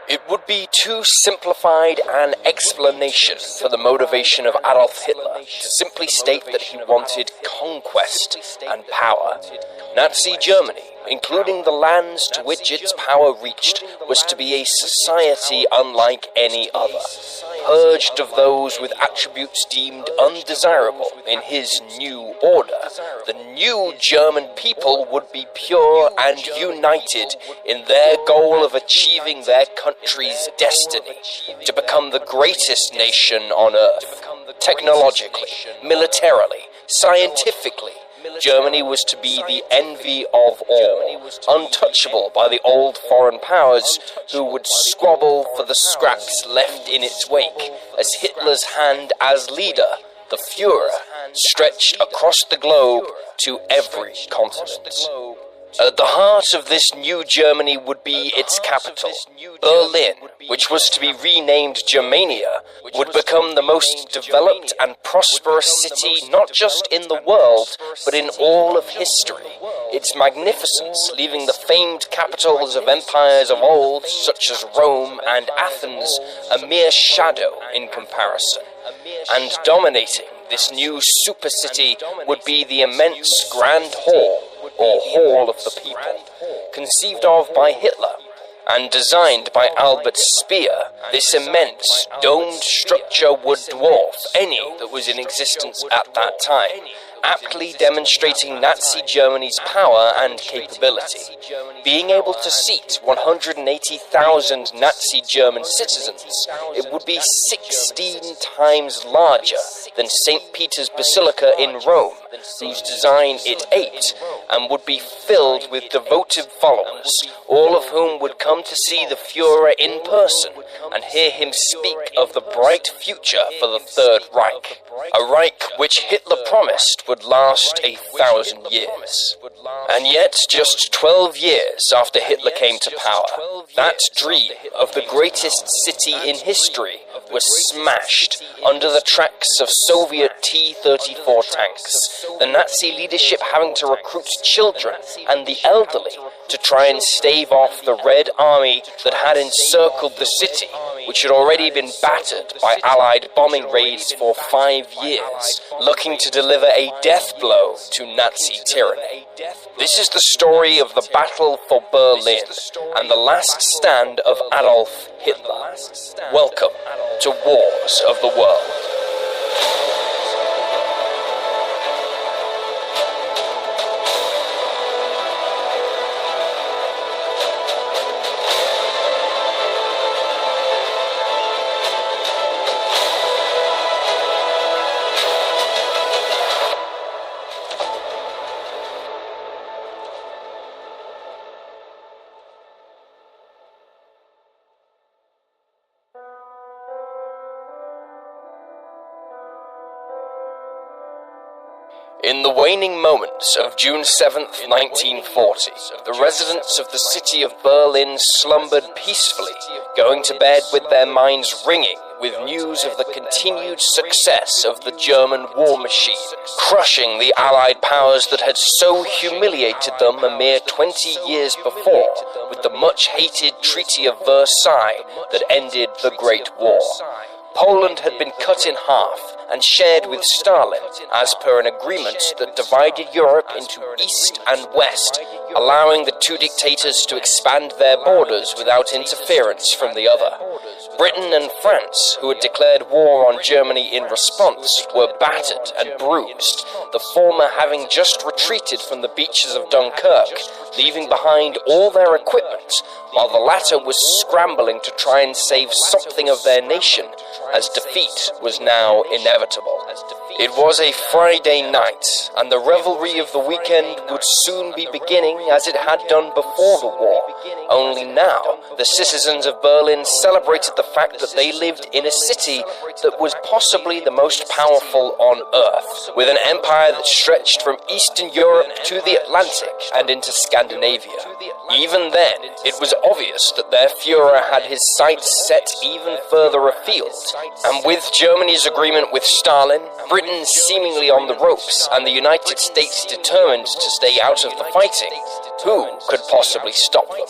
It would be too simplified an explanation for the motivation of Adolf Hitler to simply state that he wanted conquest and power. Nazi Germany, including the lands to which its power reached, was to be a society unlike any other, purged of those with attributes deemed undesirable in his new order. The new German people would be pure and united in their goal of achieving their country's destiny, to become the greatest nation on earth. Technologically, militarily, scientifically, Germany was to be the envy of all, untouchable by the old foreign powers who would squabble for the scraps left in its wake, as Hitler's hand as leader, the Führer, stretched across the globe to every continent. At the heart of this new Germany would be its capital. Berlin, which was to be renamed Germania, would become the most developed and prosperous city not just in the world, but in all of history. Its magnificence, leaving the famed capitals of empires of old, such as Rome and Athens, a mere shadow in comparison. And dominating this new super city would be the immense Grand Hall, or Hall of the People. Conceived of by Hitler and designed by Albert Speer, this immense domed structure would dwarf any that was in existence at that time, aptly demonstrating Nazi Germany's power and capability. Being able to seat 180,000 Nazi German citizens, it would be 16 times larger than St. Peter's Basilica in Rome, whose design it aped, and would be filled with devoted followers, all of whom would come to see the Führer in person and hear him speak of the bright future for the Third Reich, a Reich which Hitler promised would last 1,000 years. And yet, just 12 years after Hitler came to power, that dream of the greatest city in history was smashed under the tracks of Soviet T-34 tanks, the Nazi leadership having to recruit children and the elderly to try and stave off the Red Army that had encircled the city, which had already been battered by Allied bombing raids for 5 years, looking to deliver a death blow to Nazi tyranny. This is the story of the battle for Berlin and the last stand of Adolf Hitler. Welcome to Wars of the World. In the waning moments of June 7th, 1940, the residents of the city of Berlin slumbered peacefully, going to bed with their minds ringing with news of the continued success of the German war machine, crushing the Allied powers that had so humiliated them a mere 20 years before with the much-hated Treaty of Versailles that ended the Great War. Poland had been cut in half and shared with Stalin, as per an agreement that divided Europe into East and West, allowing the two dictators to expand their borders without interference from the other. Britain and France, who had declared war on Germany in response, were battered and bruised, the former having just retreated from the beaches of Dunkirk, leaving behind all their equipment, while the latter was scrambling to try and save something of their nation, as defeat was now inevitable. It was a Friday night, and the revelry of the weekend would soon be beginning as it had done before the war. Only now, the citizens of Berlin celebrated the fact that they lived in a city that was possibly the most powerful on Earth, with an empire that stretched from Eastern Europe to the Atlantic and into Scandinavia. Even then, it was obvious that their Führer had his sights set even further afield, and with Germany's agreement with Stalin, Britain seemingly on the ropes, and the United States determined to stay out of the fighting, who could possibly stop them?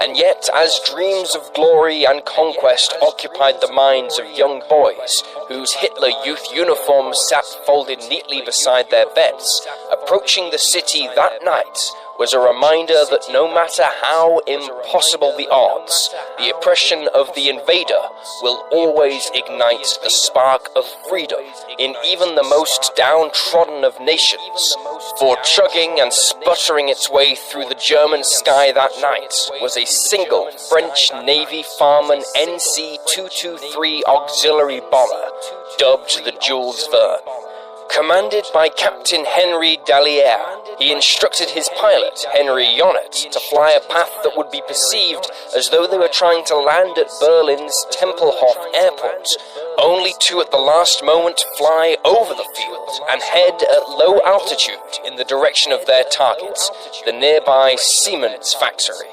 And yet, as dreams of glory and conquest occupied the minds of young boys, whose Hitler Youth uniforms sat folded neatly beside their beds, approaching the city that night was a reminder that no matter how impossible the odds, the oppression of the invader will always ignite a spark of freedom in even the most downtrodden of nations. For chugging and sputtering its way through the German sky that night was a single French Navy Farman NC-223 auxiliary bomber, dubbed the Jules Verne. Commanded by Captain Henry Dalliere, he instructed his pilot, Henry Jonnet, to fly a path that would be perceived as though they were trying to land at Berlin's Tempelhof airport, only to at the last moment fly over the field and head at low altitude in the direction of their target, the nearby Siemens factory.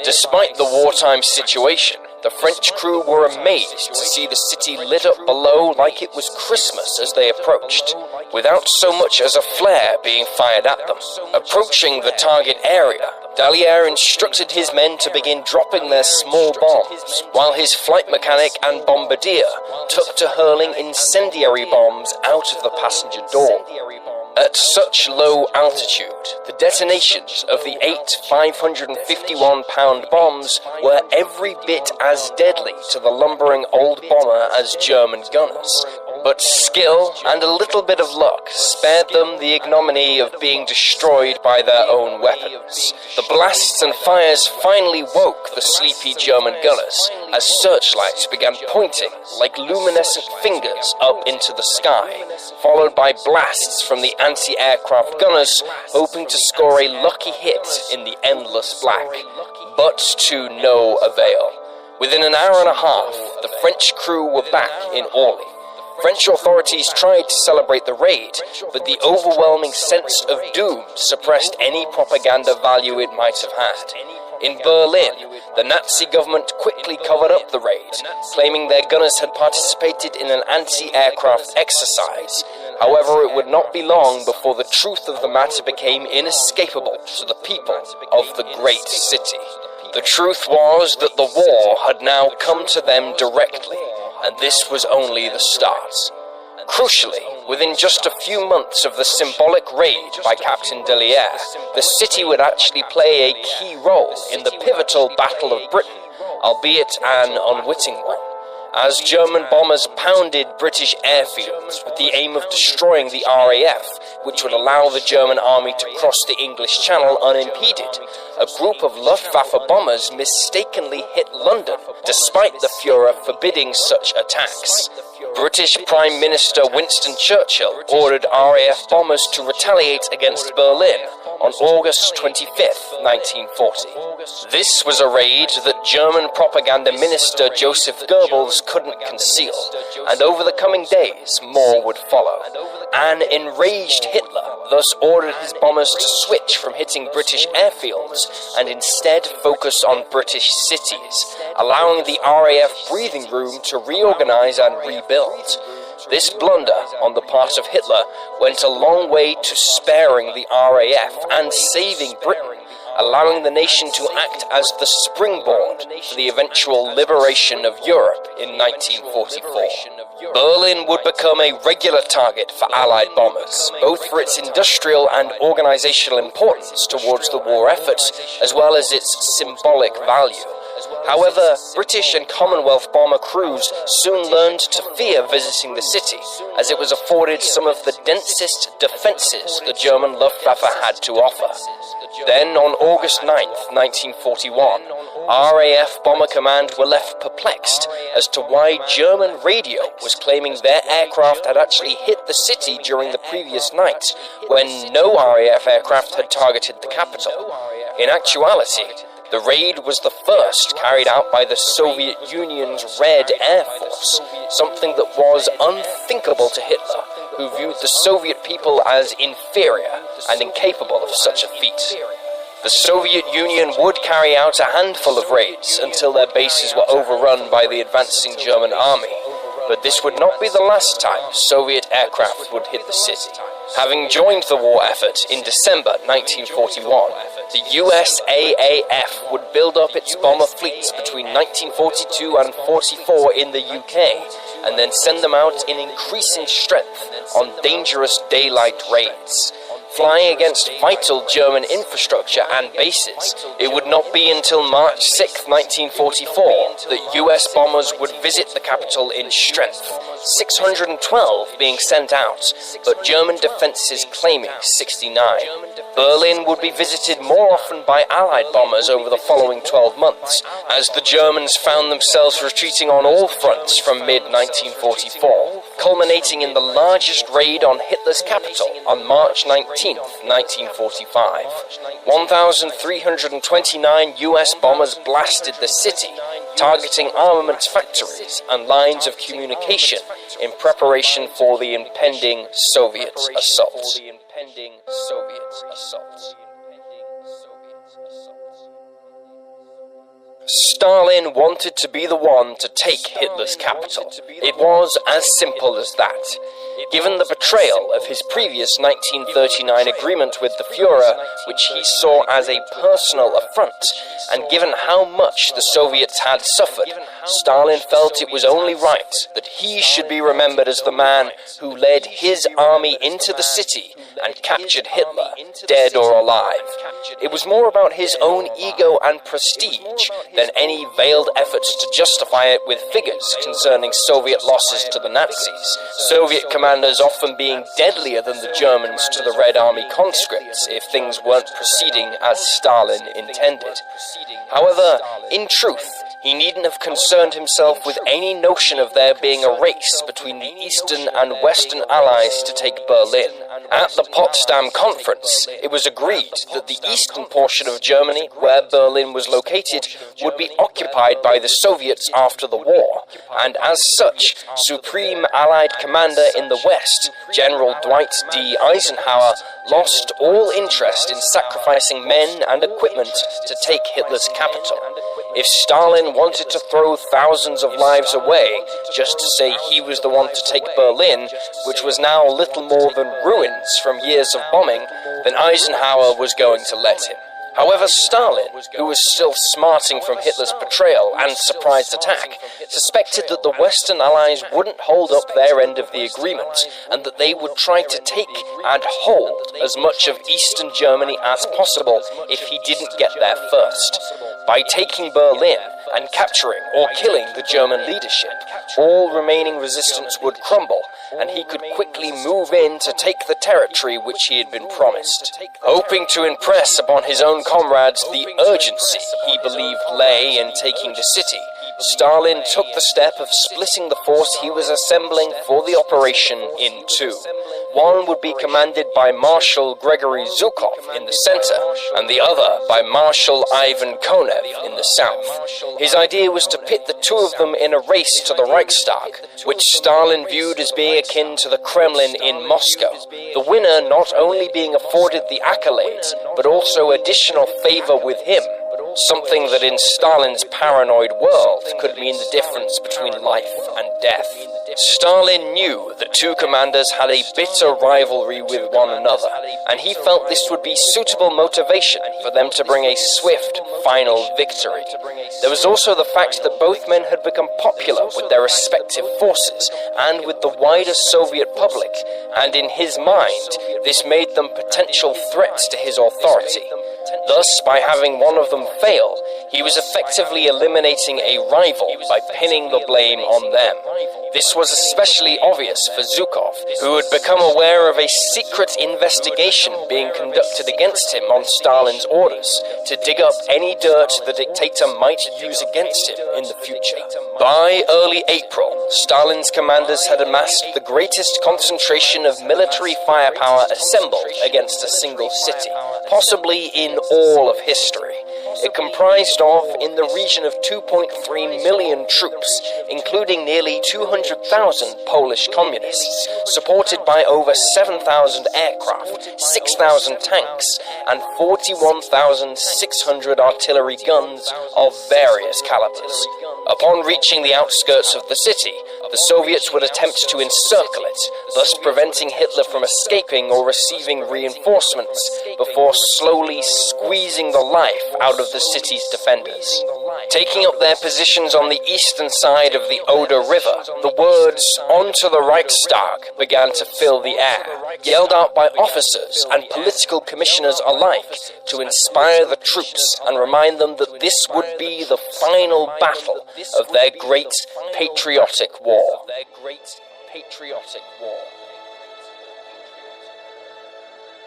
Despite the wartime situation, the French crew were amazed to see the city lit up below like it was Christmas as they approached, without so much as a flare being fired at them. Approaching the target area, Dalliere instructed his men to begin dropping their small bombs, while his flight mechanic and bombardier took to hurling incendiary bombs out of the passenger door. At such low altitude, the detonations of the 8 551-pound bombs were every bit as deadly to the lumbering old bomber as German gunners. But skill and a little bit of luck spared them the ignominy of being destroyed by their own weapons. The blasts and fires finally woke the sleepy German gunners as searchlights began pointing like luminescent fingers up into the sky, followed by blasts from the anti-aircraft gunners hoping to score a lucky hit in the endless black, but to no avail. Within an hour and a half, the French crew were back in Orly. French authorities tried to celebrate the raid, but the overwhelming sense of doom suppressed any propaganda value it might have had. In Berlin, the Nazi government quickly covered up the raid, claiming their gunners had participated in an anti-aircraft exercise. However, it would not be long before the truth of the matter became inescapable to the people of the great city. The truth was that the war had now come to them directly, and this was only the start. Crucially, within just a few months of the symbolic raid by Captain Dalliere, the city would actually play a key role in the pivotal Battle of Britain, albeit an unwitting one, as German bombers pounded British airfields with the aim of destroying the RAF, which would allow the German army to cross the English Channel unimpeded. A group of Luftwaffe bombers mistakenly hit London, despite the Führer forbidding such attacks. British Prime Minister Winston Churchill ordered RAF bombers to retaliate against Berlin on August 25, 1940. This was a raid that German propaganda minister Joseph Goebbels couldn't conceal, and over the coming days more would follow. An enraged Hitler thus ordered his bombers to switch from hitting British airfields and instead focus on British cities, allowing the RAF breathing room to reorganize and rebuild. This blunder on the part of Hitler went a long way to sparing the RAF and saving Britain, allowing the nation to act as the springboard for the eventual liberation of Europe in 1944. Berlin would become a regular target for Allied bombers, both for its industrial and organizational importance towards the war effort, as well as its symbolic value. However, British and Commonwealth bomber crews soon learned to fear visiting the city, as it was afforded some of the densest defences the German Luftwaffe had to offer. Then, on August 9, 1941, RAF Bomber Command were left perplexed as to why German radio was claiming their aircraft had actually hit the city during the previous night, when no RAF aircraft had targeted the capital. In actuality, the raid was the first carried out by the Soviet Union's Red Air Force, something that was unthinkable to Hitler, who viewed the Soviet people as inferior and incapable of such a feat. The Soviet Union would carry out a handful of raids until their bases were overrun by the advancing German army, but this would not be the last time Soviet aircraft would hit the city. Having joined the war effort in December 1941, The USAAF would build up its bomber fleets between 1942 and 44 in the UK, and then send them out in increasing strength on dangerous daylight raids. Flying against vital German infrastructure and bases, it would not be until March 6, 1944, that US bombers would visit the capital in strength, 612 being sent out, but German defences claiming 69. Berlin would be visited more often by Allied bombers over the following 12 months, as the Germans found themselves retreating on all fronts from mid-1944, culminating in the largest raid on Hitler's capital on March 19, 1945. 1,329 US bombers blasted the city, targeting armaments factories and lines of communication in preparation for the impending Soviet assault. Stalin wanted to be the one to take Hitler's capital. It was as simple as that. Given the betrayal of his previous 1939 agreement with the Führer, which he saw as a personal affront, and given how much the Soviets had suffered, Stalin felt it was only right that he should be remembered as the man who led his army into the city and captured Hitler, dead or alive. It was more about his own ego and prestige than any veiled efforts to justify it with figures concerning Soviet losses to the Nazis, Soviet commanders often being deadlier than the Germans to the Red Army conscripts if things weren't proceeding as Stalin intended. However, in truth, he needn't have concerned himself with any notion of there being a race between the Eastern and Western Allies to take Berlin. At the Potsdam Conference, it was agreed that the eastern portion of Germany, where Berlin was located, would be occupied by the Soviets after the war, and as such, Supreme Allied Commander in the West, General Dwight D. Eisenhower, lost all interest in sacrificing men and equipment to take Hitler's capital. If Stalin wanted to throw thousands of lives away just to say he was the one to take Berlin, which was now little more than ruins from years of bombing, then Eisenhower was going to let him. However, Stalin, who was still smarting from Hitler's betrayal and surprise attack, suspected that the Western Allies wouldn't hold up their end of the agreement, and that they would try to take and hold as much of Eastern Germany as possible if he didn't get there first. By taking Berlin and capturing or killing the German leadership, all remaining resistance would crumble, and he could quickly move in to take the territory which he had been promised. Hoping to impress upon his own comrades the urgency he believed lay in taking the city, Stalin took the step of splitting the force he was assembling for the operation in two. One would be commanded by Marshal Gregory Zhukov in the center, and the other by Marshal Ivan Konev in the south. His idea was to pit the two of them in a race to the Reichstag, which Stalin viewed as being akin to the Kremlin in Moscow, the winner not only being afforded the accolades, but also additional favor with him, something that in Stalin's paranoid world could mean the difference between life and death. Stalin knew the two commanders had a bitter rivalry with one another, and he felt this would be suitable motivation for them to bring a swift, final victory. There was also the fact that both men had become popular with their respective forces and with the wider Soviet public, and in his mind, this made them potential threats to his authority. Thus, by having one of them fail, he was effectively eliminating a rival by pinning the blame on them. This was especially obvious for Zhukov, who had become aware of a secret investigation being conducted against him on Stalin's orders to dig up any dirt the dictator might use against him in the future. By early April, Stalin's commanders had amassed the greatest concentration of military firepower assembled against a single city, possibly in all of history. It comprised of, in the region of 2.3 million troops, including nearly 200,000 Polish communists, supported by over 7,000 aircraft, 6,000 tanks, and 41,600 artillery guns of various calibers. Upon reaching the outskirts of the city, the Soviets would attempt to encircle it, thus preventing Hitler from escaping or receiving reinforcements before slowly squeezing the life out of the city's defenders. Taking up their positions on the eastern side of the Oder River, the words "Onto the Reichstag" began to fill the air, yelled out by officers and political commissioners alike to inspire the troops and remind them that this would be the final battle of their great patriotic war.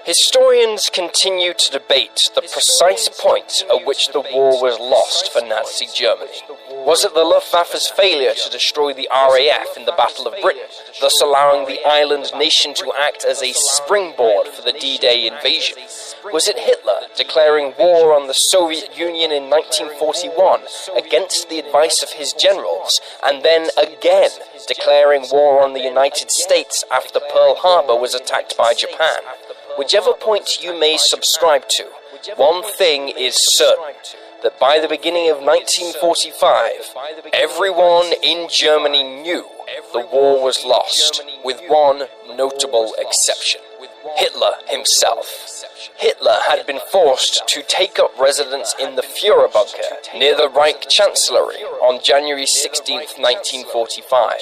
Historians continue to debate the precise point at which the war was lost for Nazi Germany. Was it the Luftwaffe's failure to destroy the RAF in the Battle of Britain, thus allowing the island nation to act as a springboard for the D-Day invasion? Was it Hitler declaring war on the Soviet Union in 1941 against the advice of his generals, and then again declaring war on the United States after Pearl Harbor was attacked by Japan? Whichever point you may subscribe to, one thing is certain, that by the beginning of 1945, everyone in Germany knew the war was lost, with one notable exception: Hitler himself. Hitler had been forced to take up residence in the Führerbunker near the Reich Chancellery on January 16, 1945.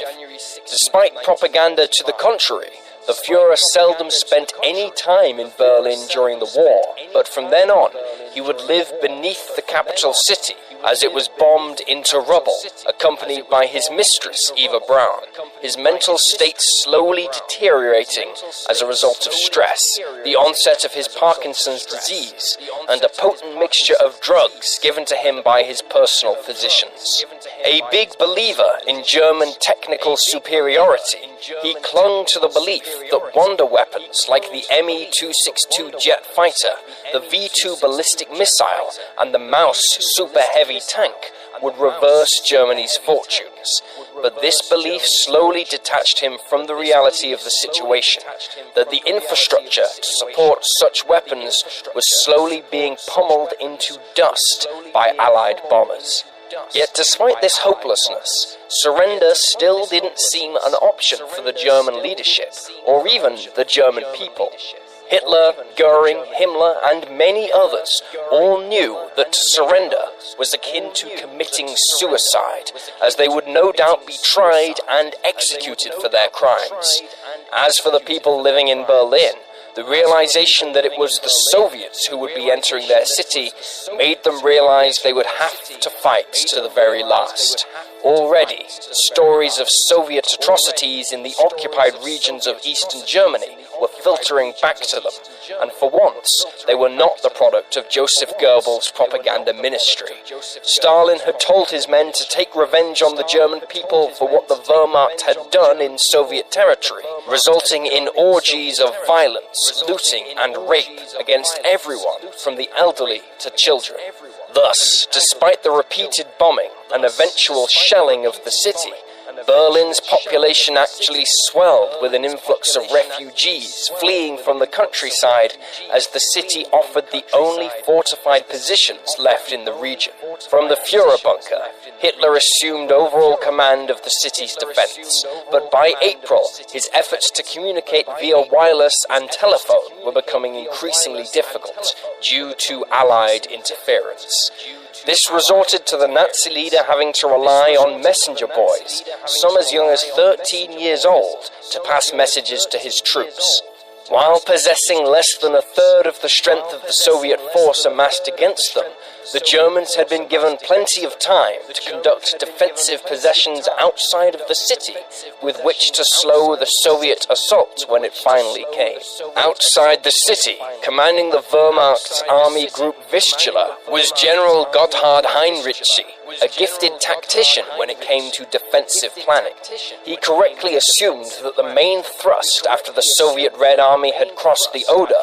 Despite propaganda to the contrary, the Führer seldom spent any time in Berlin during the war, but from then on, he would live beneath the capital city as it was bombed into rubble, accompanied by his mistress, Eva Braun, his mental state slowly deteriorating as a result of stress, the onset of his Parkinson's disease, and a potent mixture of drugs given to him by his personal physicians. A big believer in German technical superiority, he clung to the belief that wonder weapons like the Me-262 jet fighter, the V-2 ballistic missile, and the Maus super-heavy tank would reverse Germany's fortunes. But this belief slowly detached him from the reality of the situation, that the infrastructure to support such weapons was slowly being pummeled into dust by Allied bombers. Yet despite this hopelessness, surrender still didn't seem an option for the German leadership, or even the German people. Hitler, Goering, Himmler, and many others all knew that to surrender was akin to committing suicide, as they would no doubt be tried and executed for their crimes. As for the people living in Berlin, the realization that it was the Soviets who would be entering their city made them realize they would have to fight to the very last. Already, stories of Soviet atrocities in the occupied regions of eastern Germany were filtering back to them, and for once, they were not the product of Joseph Goebbels' propaganda ministry. Stalin had told his men to take revenge on the German people for what the Wehrmacht had done in Soviet territory, resulting in orgies of violence, looting, and rape against everyone, from the elderly to children. Thus, despite the repeated bombing and eventual shelling of the city, Berlin's population actually swelled with an influx of refugees fleeing from the countryside, as the city offered the only fortified positions left in the region. From the Führerbunker, Hitler assumed overall command of the city's defense, but by April, his efforts to communicate via wireless and telephone were becoming increasingly difficult due to Allied interference. This resorted to the Nazi leader having to rely on messenger boys, some as young as 13 years old, to pass messages to his troops. While possessing less than a third of the strength of the Soviet force amassed against them, the Germans had been given plenty of time to conduct defensive possessions outside of the city, with which to slow the Soviet assault when it finally came. Outside the city, commanding the Wehrmacht's army group Vistula, was General Gotthard Heinrichi, a gifted tactician when it came to defensive planning. He correctly assumed that the main thrust after the Soviet Red Army had crossed the Oder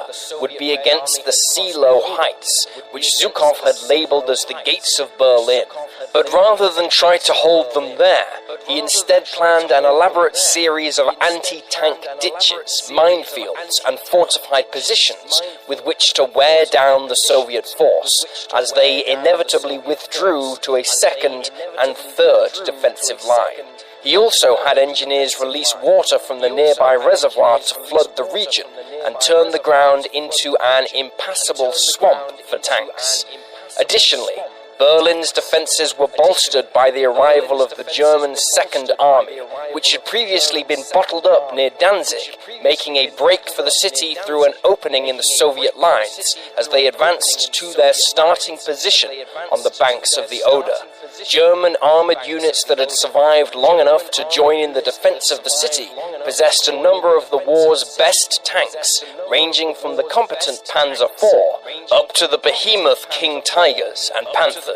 would be against the Seelow Heights, which Zhukov had labeled as the gates of Berlin. But rather than try to hold them there, he instead planned an elaborate series of anti-tank ditches, minefields, and fortified positions with which to wear down the Soviet force, as they inevitably withdrew to a second and third defensive line. He also had engineers release water from the nearby reservoir to flood the region and turn the ground into an impassable swamp for tanks. Additionally, Berlin's defences were bolstered by the arrival of the German Second Army, which had previously been bottled up near Danzig, making a break for the city through an opening in the Soviet lines as they advanced to their starting position on the banks of the Oder. German armoured units that had survived long enough to join in the defence of the city possessed a number of the war's best tanks, ranging from the competent Panzer IV up to the behemoth King Tigers and Panthers.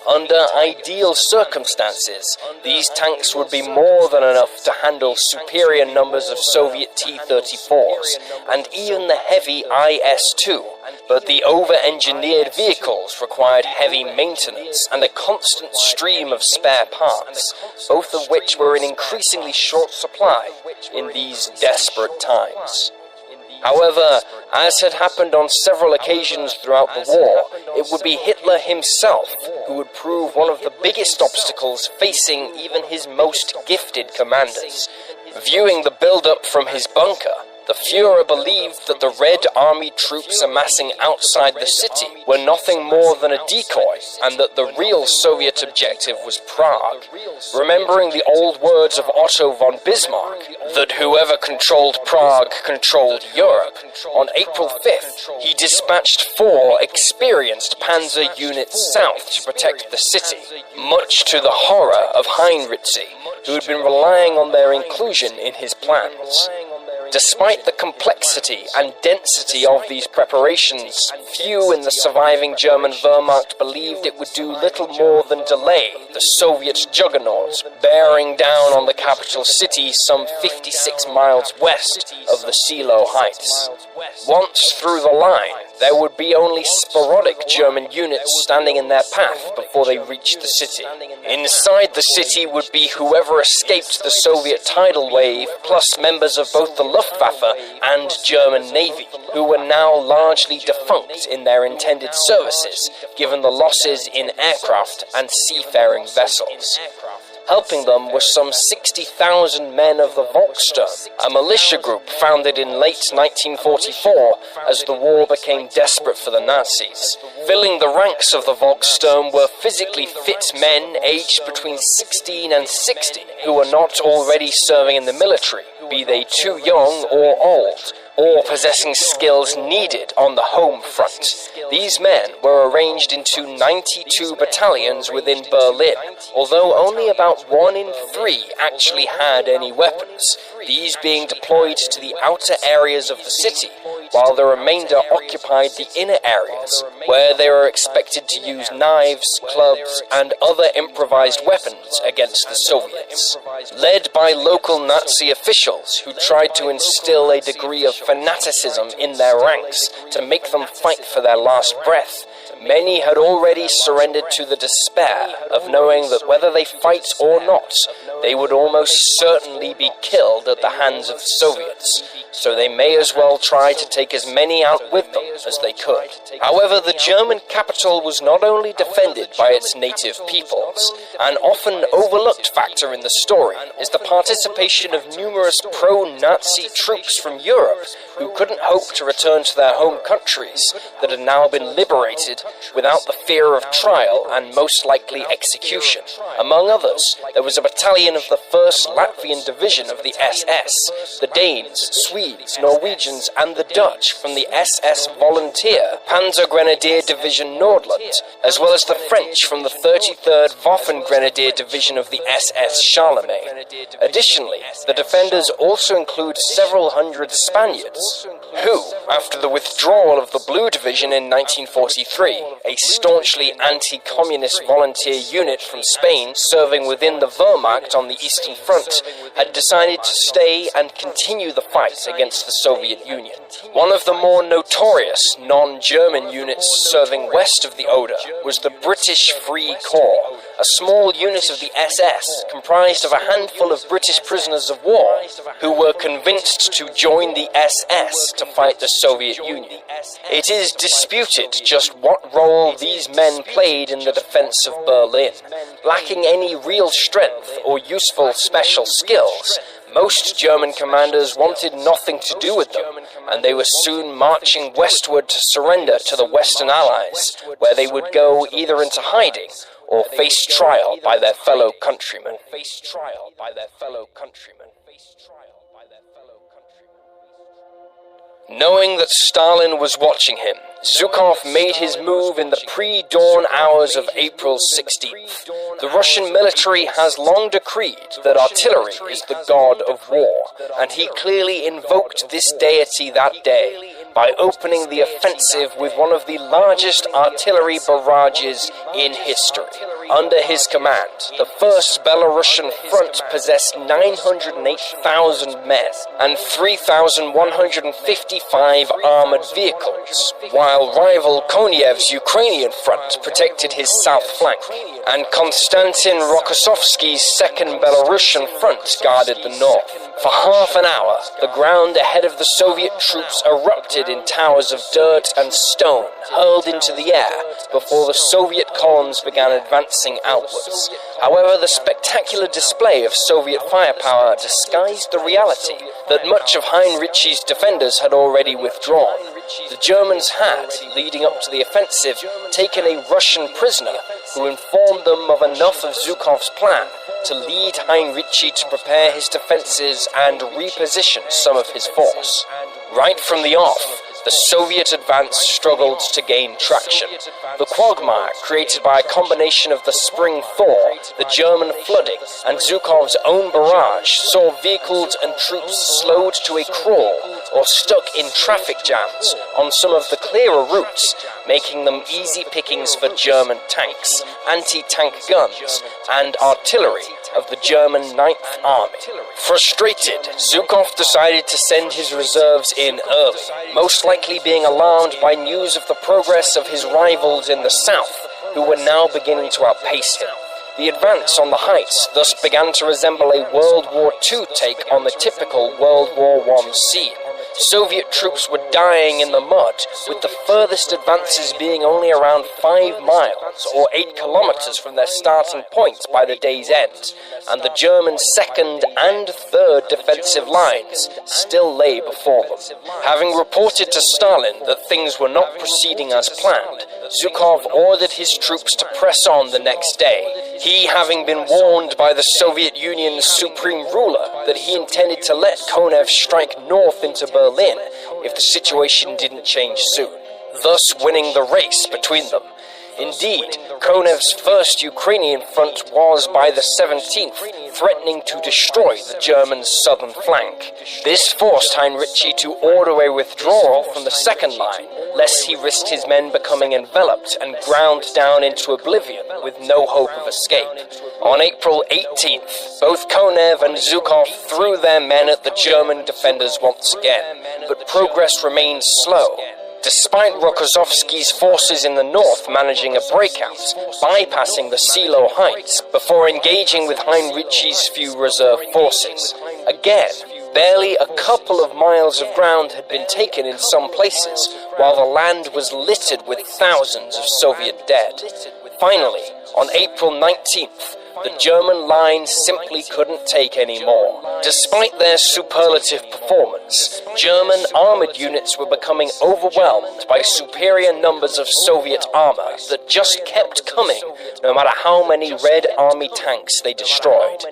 Under ideal circumstances, these tanks would be more than enough to handle superior numbers of Soviet T-34s and even the heavy IS-2, but the over-engineered vehicles required heavy maintenance and a constant stream of spare parts, both of which were in increasingly short supply in these desperate times. However, as had happened on several occasions throughout the war, it would be Hitler himself who would prove one of the biggest obstacles facing even his most gifted commanders. Viewing the build-up from his bunker, the Führer believed that the Red Army troops amassing outside the city were nothing more than a decoy, and that the real Soviet objective was Prague. Remembering the old words of Otto von Bismarck, that whoever controlled Prague controlled Europe, on April 5th, he dispatched 4 experienced panzer units south to protect the city, much to the horror of Heinrizi, who had been relying on their inclusion in his plans. Despite the complexity and density of these preparations, few in the surviving German Wehrmacht believed it would do little more than delay the Soviet juggernaut bearing down on the capital city some 56 miles west of the Silo Heights. Once through the line, there would be only sporadic German units standing in their path before they reached the city. Inside the city would be whoever escaped the Soviet tidal wave, plus members of both the Luftwaffe and German Navy, who were now largely defunct in their intended services, given the losses in aircraft and seafaring vessels. Helping them were some 60,000 men of the Volkssturm, a militia group founded in late 1944 as the war became desperate for the Nazis. Filling the ranks of the Volkssturm were physically fit men aged between 16 and 60 who were not already serving in the military, be they too young or old, or possessing skills needed on the home front. These men were arranged into 92 battalions within Berlin, although only about 1 in 3 actually had any weapons, these being deployed to the outer areas of the city, while the remainder occupied the inner areas, where they were expected to use knives, clubs, and other improvised weapons against the Soviets. Led by local Nazi officials who tried to instill a degree of fanaticism in their ranks to make them fight for their last breath, many had already surrendered to the despair of knowing that whether they fight or not, they would almost certainly be killed at the hands of the Soviets, so they may as well try to take as many out with them as they could. However, the German capital was not only defended by its native peoples. An often overlooked factor in the story is the participation of numerous pro-Nazi troops from Europe who couldn't hope to return to their home countries that had now been liberated without the fear of trial and most likely execution. Among others, there was a battalion of the 1st Latvian Division of the SS, the Danes, Swedes, Norwegians, and the Dutch from the SS Volunteer Panzer Grenadier Division Nordland, as well as the French from the 33rd Waffen Grenadier Division of the SS Charlemagne. Additionally, the defenders also include several hundred Spaniards, who, after the withdrawal of the Blue Division in 1943, a staunchly anti-communist volunteer unit from Spain serving within the Wehrmacht on the Eastern Front, had decided to stay and continue the fight against the Soviet Union. One of the more notorious non-German units serving west of the Oder was the British Free Corps, a small unit of the SS comprised of a handful of British prisoners of war who were convinced to join the SS to fight the Soviet Union. It is disputed just what role these men played in the defense of Berlin. Lacking any real strength or useful special skills, most German commanders wanted nothing to do with them, and they were soon marching westward to surrender to the Western Allies, where they would go either into hiding or face trial by their fellow countrymen. Knowing that Stalin was watching him, Zhukov made his move in the pre-dawn hours of April 16th. The Russian military has long decreed that artillery is the god of war, and he clearly invoked this deity that day by opening the offensive with one of the largest artillery barrages in history. Under his command, the First Belarusian Front possessed 908,000 men and 3,155 armored vehicles, while rival Konev's Ukrainian front protected his south flank, and Konstantin Rokossovsky's Second Belarusian Front guarded the north. For half an hour, the ground ahead of the Soviet troops erupted in towers of dirt and stone hurled into the air before the Soviet columns began advancing outwards. However, the spectacular display of Soviet firepower disguised the reality that much of Heinrich's defenders had already withdrawn. The Germans had, leading up to the offensive, taken a Russian prisoner who informed them of enough of Zhukov's plan to lead Heinrich to prepare his defenses and reposition some of his force. Right from the off, the Soviet advance struggled to gain traction. The quagmire created by a combination of the spring thaw, the German flooding, and Zhukov's own barrage saw vehicles and troops slowed to a crawl or stuck in traffic jams on some of the clearer routes, making them easy pickings for German tanks, anti-tank guns, and artillery of the German Ninth Army. Frustrated, Zhukov decided to send his reserves in early, most likely being alarmed by news of the progress of his rivals in the south, who were now beginning to outpace him. The advance on the heights thus began to resemble a World War II take on the typical World War I scene. Soviet troops were dying in the mud, with the furthest advances being only around 5 miles or 8 kilometers from their starting point by the day's end, and the German second and third defensive lines still lay before them. Having reported to Stalin that things were not proceeding as planned, Zhukov ordered his troops to press on the next day, he having been warned by the Soviet Union's supreme ruler that he intended to let Konev strike north into Berlin if the situation didn't change soon, thus winning the race between them. Indeed, Konev's first Ukrainian front was, by the 17th, threatening to destroy the German southern flank. This forced Heinrich to order a withdrawal from the second line, lest he risked his men becoming enveloped and ground down into oblivion with no hope of escape. On April 18th, both Konev and Zhukov threw their men at the German defenders once again, but progress remained slow. Despite Rokossovsky's forces in the north managing a breakout, bypassing the Silo Heights before engaging with Heinrich's few reserve forces. Again, barely a couple of miles of ground had been taken in some places, while the land was littered with thousands of Soviet dead. Finally, on April 19th, the German line simply couldn't take any more. Despite their superlative performance, German armored units were becoming overwhelmed by superior numbers of Soviet armor that just kept coming, no matter how many Red Army tanks they destroyed.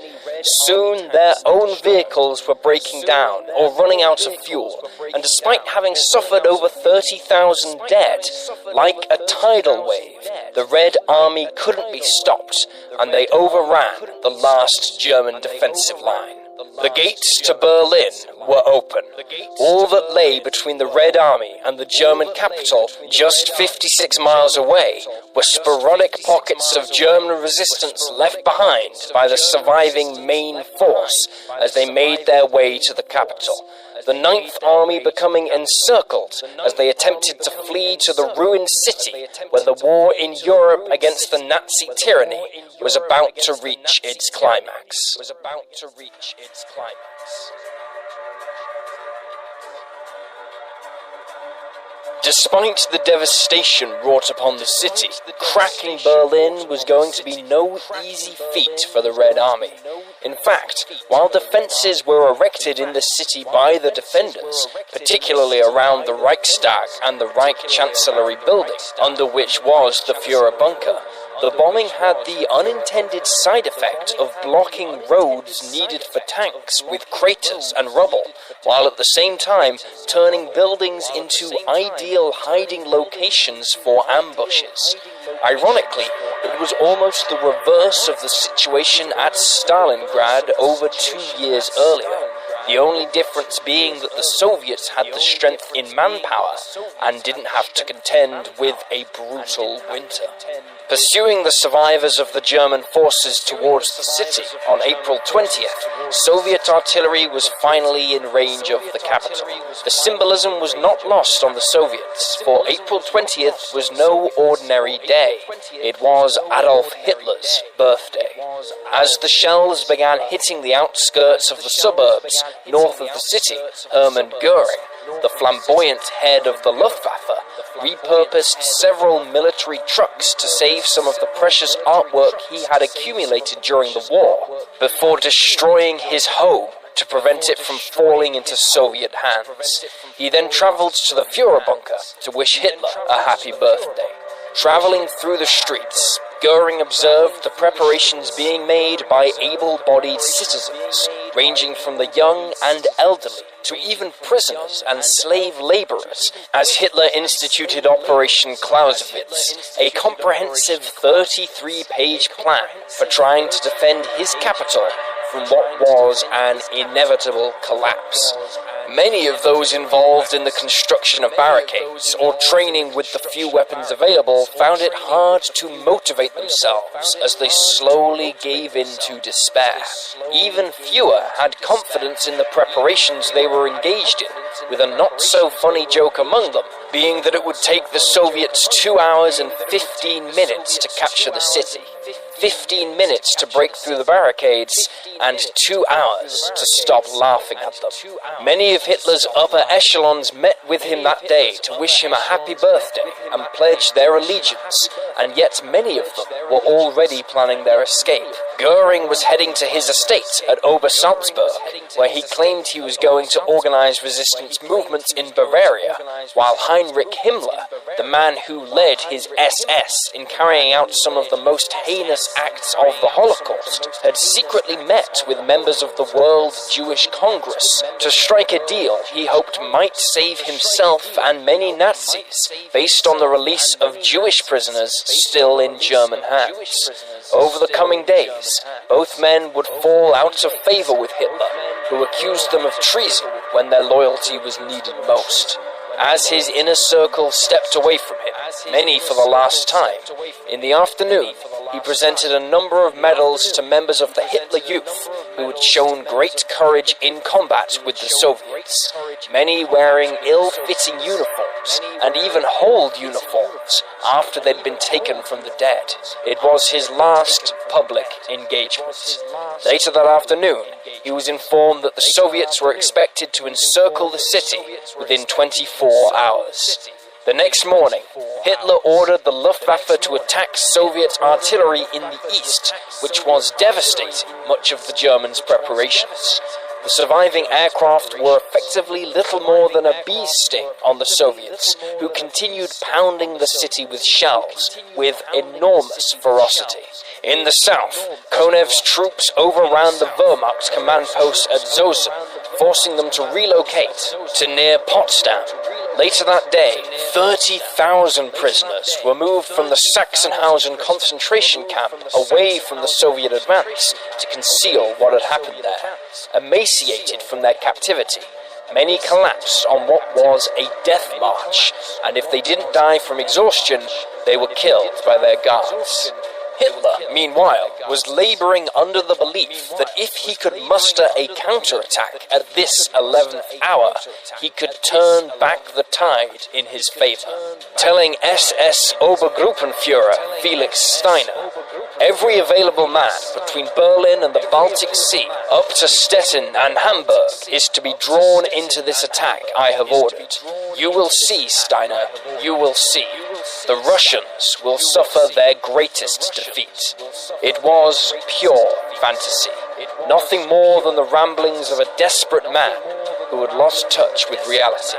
Soon, their own vehicles were breaking down or running out of fuel, and despite having suffered over 30,000 dead, like a tidal wave, the Red Army couldn't be stopped, and they overran the last German defensive line. The gates to Berlin were open. All that lay between the Red Army and the German capital, just 56 miles away, were sporadic pockets of German resistance left behind by the surviving main force as they made their way to the capital. the Ninth Army becoming encircled as they attempted to flee to the ruined city where the war in Europe against the Nazi tyranny was about to reach its climax. Despite the devastation wrought upon the city, cracking Berlin was going to be no easy feat for the Red Army. In fact, while defences were erected in the city by the defenders, particularly around the Reichstag and the Reich Chancellery building, under which was the Führerbunker, the bombing had the unintended side effect of blocking roads needed for tanks with craters and rubble, while at the same time turning buildings into ideal hiding locations for ambushes. Ironically, it was almost the reverse of the situation at Stalingrad over 2 years earlier, the only difference being that the Soviets had the strength in manpower and didn't have to contend with a brutal winter. Pursuing the survivors of the German forces towards the city on April 20th, Soviet artillery was finally in range of the capital. The symbolism was not lost on the Soviets, for April 20th was no ordinary day. It was Adolf Hitler's birthday. As the shells began hitting the outskirts of the suburbs north of the city, Hermann Göring, the flamboyant head of the Luftwaffe, repurposed several military trucks to save some of the precious artwork he had accumulated during the war, before destroying his home to prevent it from falling into Soviet hands. He then travelled to the Führerbunker to wish Hitler a happy birthday. Travelling through the streets, Göring observed the preparations being made by able-bodied citizens, ranging from the young and elderly to even prisoners and slave laborers, as Hitler instituted Operation Clausewitz, a comprehensive 33-page plan for trying to defend his capital from what was an inevitable collapse. Many of those involved in the construction of barricades or training with the few weapons available found it hard to motivate themselves as they slowly gave in to despair. Even fewer had confidence in the preparations they were engaged in, with a not-so-funny joke among them being that it would take the Soviets 2 hours and 15 minutes to capture the city, 15 minutes to break through the barricades, and 2 hours to stop laughing at them. Many of Hitler's upper echelons met with him that day to wish him a happy birthday and pledge their allegiance, and yet many of them were already planning their escape. Göring was heading to his estate at Obersalzberg, where he claimed he was going to organize resistance movements in Bavaria, while Heinrich Himmler, the man who led his SS in carrying out some of the most heinous acts of the Holocaust, had secretly met with members of the World Jewish Congress to strike a deal he hoped might save himself and many Nazis, based on the release of Jewish prisoners still in German hands. Over the coming days, both men would fall out of favor with Hitler, who accused them of treason when their loyalty was needed most. As his inner circle stepped away from him, many for the last time, in the afternoon, he presented a number of medals to members of the Hitler Youth who had shown great courage in combat with the Soviets, many wearing ill-fitting uniforms and even old uniforms after they'd been taken from the dead. It was his last public engagement. Later that afternoon, he was informed that the Soviets were expected to encircle the city within 24 hours. The next morning, Hitler ordered the Luftwaffe to attack Soviet artillery in the east, which was devastating much of the Germans' preparations. The surviving aircraft were effectively little more than a bee sting on the Soviets, who continued pounding the city with shells with enormous ferocity. In the south, Konev's troops overran the Wehrmacht command post at Zosen, forcing them to relocate to near Potsdam. Later that day, 30,000 prisoners were moved from the Sachsenhausen concentration camp away from the Soviet advance to conceal what had happened there. Emaciated from their captivity, many collapsed on what was a death march, and if they didn't die from exhaustion, they were killed by their guards. Hitler, meanwhile, was laboring under the belief that if he could muster a counterattack at this 11th hour, he could turn back the tide in his favor. Telling SS Obergruppenführer Felix Steiner, "Every available man between Berlin and the Baltic Sea, up to Stettin and Hamburg, is to be drawn into this attack I have ordered. You will see, Steiner, you will see. The Russians will suffer their greatest defeat." It was pure fantasy, nothing more than the ramblings of a desperate man who had lost touch with reality.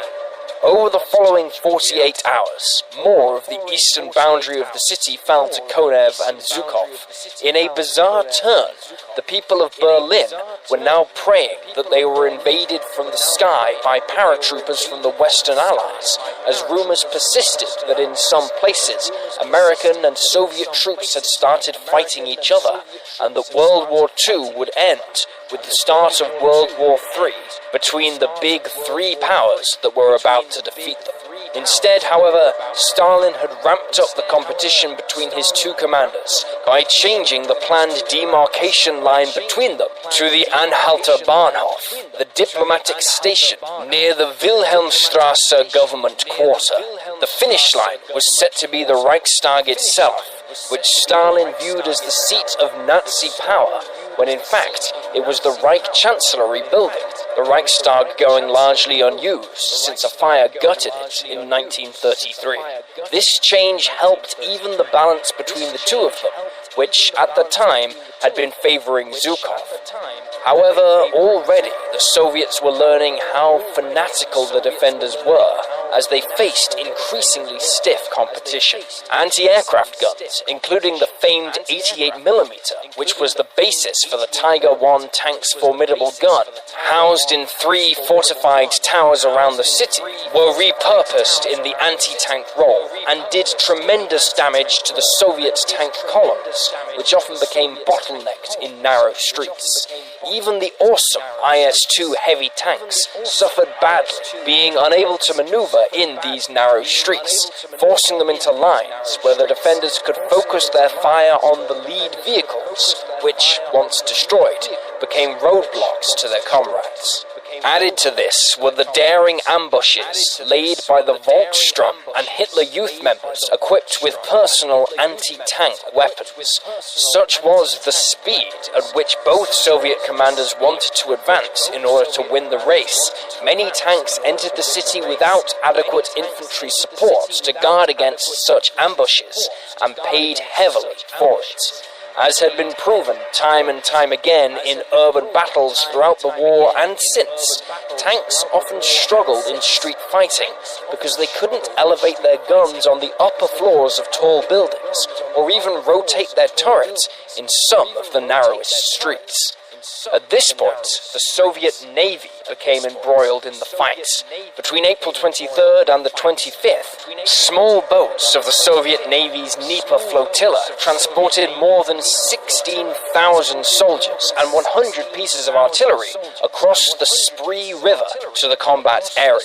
Over the following 48 hours, more of the eastern boundary of the city fell to Konev and Zhukov. In a bizarre turn, the people of Berlin were now praying that they were invaded from the sky by paratroopers from the Western Allies, as rumors persisted that in some places, American and Soviet troops had started fighting each other, and that World War II would end with the start of World War III between the big three powers that were about to defeat them. Instead, however, Stalin had ramped up the competition between his two commanders by changing the planned demarcation line between them to the Anhalter Bahnhof, the diplomatic station near the Wilhelmstrasse government quarter. The finish line was set to be the Reichstag itself, which Stalin viewed as the seat of Nazi power, when in fact it was the Reich Chancellery building, the Reichstag going largely unused since a fire gutted it in 1933. This change helped even the balance between the two of them, which at the time had been favoring Zhukov. However, already the Soviets were learning how fanatical the defenders were as they faced increasingly stiff competition. Anti-aircraft guns, including the famed 88mm, which was the basis for the Tiger I tank's formidable gun, housed in 3 fortified towers around the city, were repurposed in the anti-tank role and did tremendous damage to the Soviet tank columns, which often became bottlenecked in narrow streets. Even the awesome IS-2 heavy tanks suffered badly, being unable to maneuver in these narrow streets, forcing them into lines where the defenders could focus their fire on the lead vehicles, which, once destroyed, became roadblocks to their comrades. Added to this were the daring ambushes laid by the Volkssturm and Hitler Youth members equipped with personal anti-tank weapons. Such was the speed at which both Soviet commanders wanted to advance in order to win the race. Many tanks entered the city without adequate infantry support to guard against such ambushes and paid heavily for it. As had been proven time and time again in urban battles throughout the war and since, tanks often struggled in street fighting because they couldn't elevate their guns on the upper floors of tall buildings or even rotate their turrets in some of the narrowest streets. At this point, the Soviet Navy became embroiled in the fight. Between April 23rd and the 25th, small boats of the Soviet Navy's Dnieper flotilla transported more than 16,000 soldiers and 100 pieces of artillery across the Spree River to the combat area.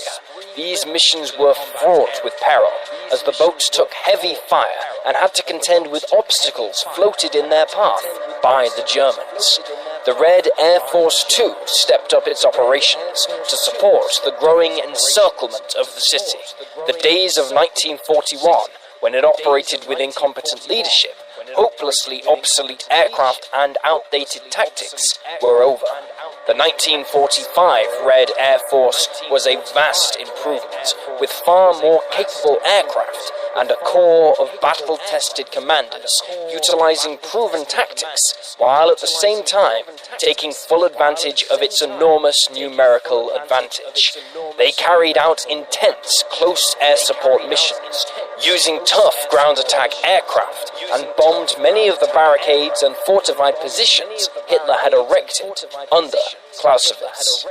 These missions were fraught with peril, as the boats took heavy fire and had to contend with obstacles floated in their path by the Germans. The Red Air Force II stepped up its operations to support the growing encirclement of the city. The days of 1941, when it operated with incompetent leadership, hopelessly obsolete aircraft and outdated tactics, were over. The 1945 Red Air Force was a vast improvement, with far more capable aircraft and a corps of battle-tested commanders, utilizing proven tactics, while at the same time taking full advantage of its enormous numerical advantage. They carried out intense close air support missions, using tough ground attack aircraft, and bombed many of the barricades and fortified positions Hitler had erected under Clausewitz.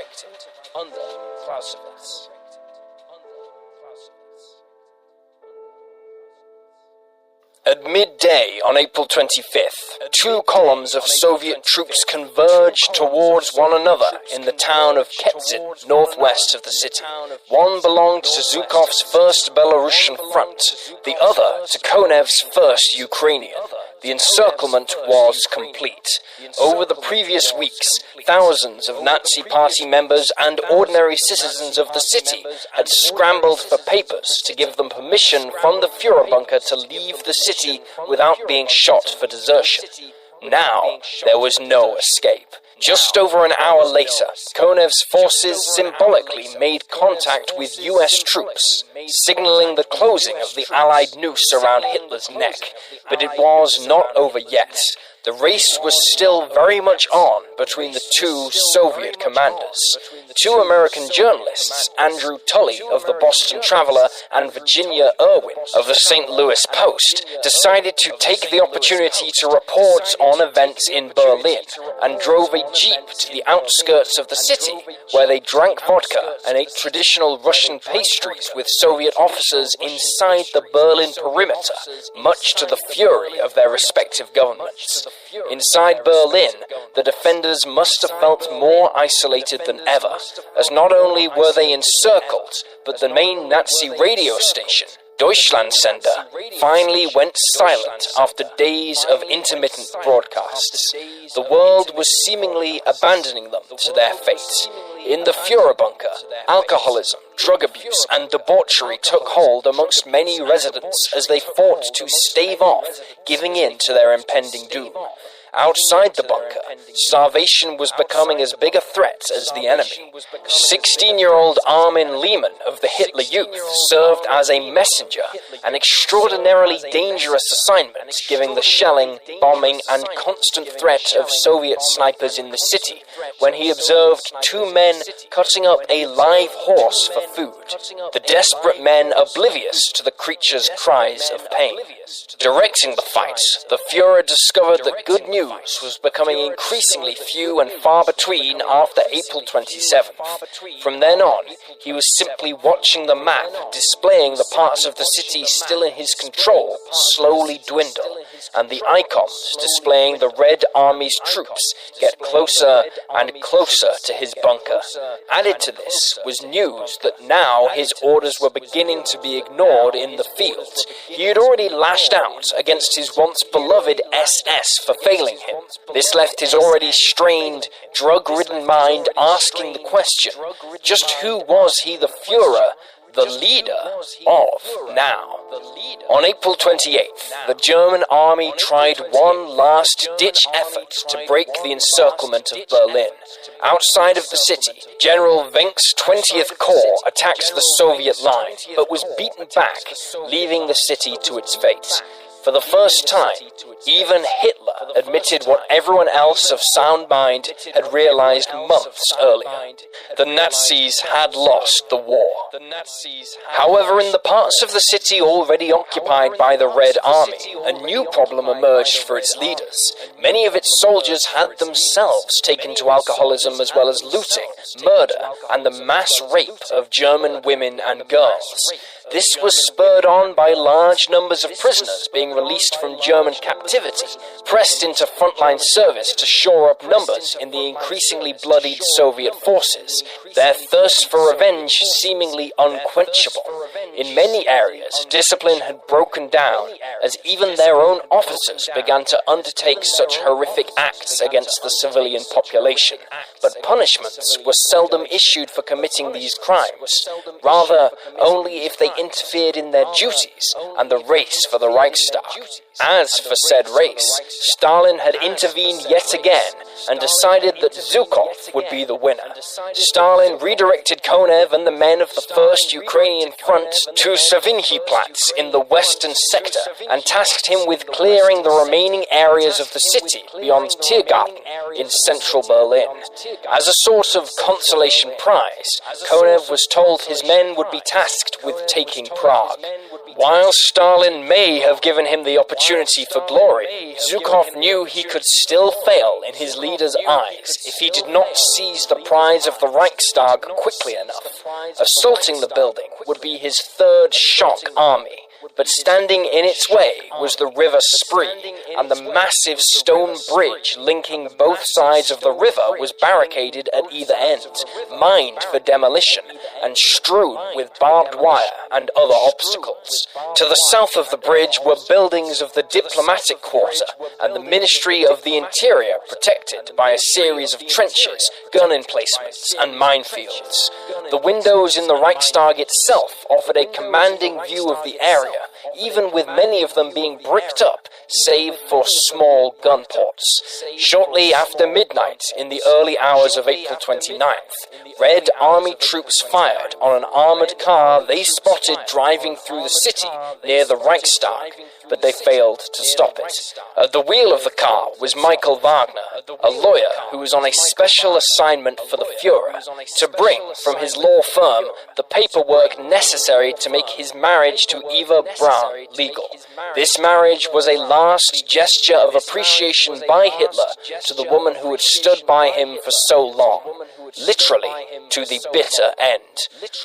At midday on April 25th, 2 columns of Soviet troops converged towards one another in the town of Ketsin, northwest of the city. One belonged to Zhukov's 1st Belarusian front, the other to Konev's 1st Ukrainian. The encirclement was complete. Over the previous weeks, thousands of Nazi Party members and ordinary citizens of the city had scrambled for papers to give them permission from the Führerbunker to leave the city without being shot for desertion. Now, there was no escape. Just over an hour later, Konev's forces symbolically made contact with US troops, signaling the closing of the Allied noose around Hitler's neck. But it was not over yet. The race was still very much on between the two Soviet commanders. Two American journalists, Andrew Tully of the Boston Traveler and Virginia Irwin of the St. Louis Post, decided to take the opportunity to report on events in Berlin and drove a jeep to the outskirts of the city, where they drank vodka and ate traditional Russian pastries with Soviet officers inside the Berlin perimeter, much to the fury of their respective governments. Inside Berlin, the defenders must have felt more isolated than ever, as not only were they encircled, but the main Nazi radio station, Deutschlandsender, finally went silent after days of intermittent broadcasts. The world was seemingly abandoning them to their fate. In the Führerbunker, alcoholism, drug abuse, and debauchery took hold amongst many residents as they fought to stave off giving in to their impending doom. Outside the bunker, starvation was becoming as big a threat as the enemy. 16-year-old Armin Lehmann of the Hitler Youth served as a messenger, an extraordinarily dangerous assignment given the shelling, bombing, and constant threat of Soviet snipers in the city, when he observed two men cutting up a live horse for food, the desperate men oblivious to the creature's cries of pain. Directing the fight, the Führer discovered that good news was becoming increasingly few and far between after April 27th. From then on, he was simply watching the map displaying the parts of the city still in his control slowly dwindle, and the icons displaying the Red Army's troops get closer and closer to his bunker. Added to this was news that now his orders were beginning to be ignored in the field. He had already lashed out against his once beloved SS for failing him. This left his already strained, drug-ridden mind asking the question, just who was he the Führer, the leader of now? On April 28th, the German army tried one last-ditch effort to break the encirclement of Berlin. Outside of the city, General Wenck's 20th Corps attacked the Soviet line, but was beaten back, leaving the city to its fate. For the first time, even Hitler admitted what everyone else of sound mind had realized months earlier. The Nazis had lost the war. However, in the parts of the city already occupied by the Red Army, a new problem emerged for its leaders. Many of its soldiers had themselves taken to alcoholism as well as looting, murder, and the mass rape of German women and girls. This was spurred on by large numbers of prisoners being released from German captivity, pressed into frontline service to shore up numbers in the increasingly bloodied Soviet forces, their thirst for revenge seemingly unquenchable. In many areas, discipline had broken down, as even their own officers began to undertake such horrific acts against the civilian population. But punishments were seldom issued for committing these crimes, rather only if they interfered in their duties and the race for the Reichstag. As for said race, Stalin had intervened yet again and decided that Zhukov would be the winner. Stalin redirected Konev and the men of the 1st Ukrainian Front to Savinhiplatz in the western sector and tasked him with clearing the remaining areas of the city beyond Tiergarten in central Berlin. As a sort of consolation prize, Konev was told his men would be tasked with taking Prague. While Stalin may have given him the opportunity for glory, Zhukov knew he could still fail in his leader's eyes if he did not seize the prize of the Reichstag quickly enough. Assaulting the building would be his third shock army, but standing in its way was the River Spree, and the massive stone bridge linking both sides of the river was barricaded at either end, mined for demolition, and strewn with barbed wire and other obstacles. To the south of the bridge were buildings of the diplomatic quarter and the Ministry of the Interior, protected by a series of trenches, gun emplacements, and minefields. The windows in the Reichstag itself offered a commanding view of the area, even with many of them being bricked up, save for small gun ports. Shortly after midnight, in the early hours of April 29th, Red Army troops fired on an armoured car they spotted driving through the city near the Reichstag, but they failed to stop it. At the wheel of the car was Michael Wagner, a lawyer who was on a special assignment for the Führer, to bring from his law firm the paperwork necessary to make his marriage to Eva Braun legal. This marriage was a last gesture of appreciation by Hitler to the woman who had stood by him for so long, literally to the bitter end.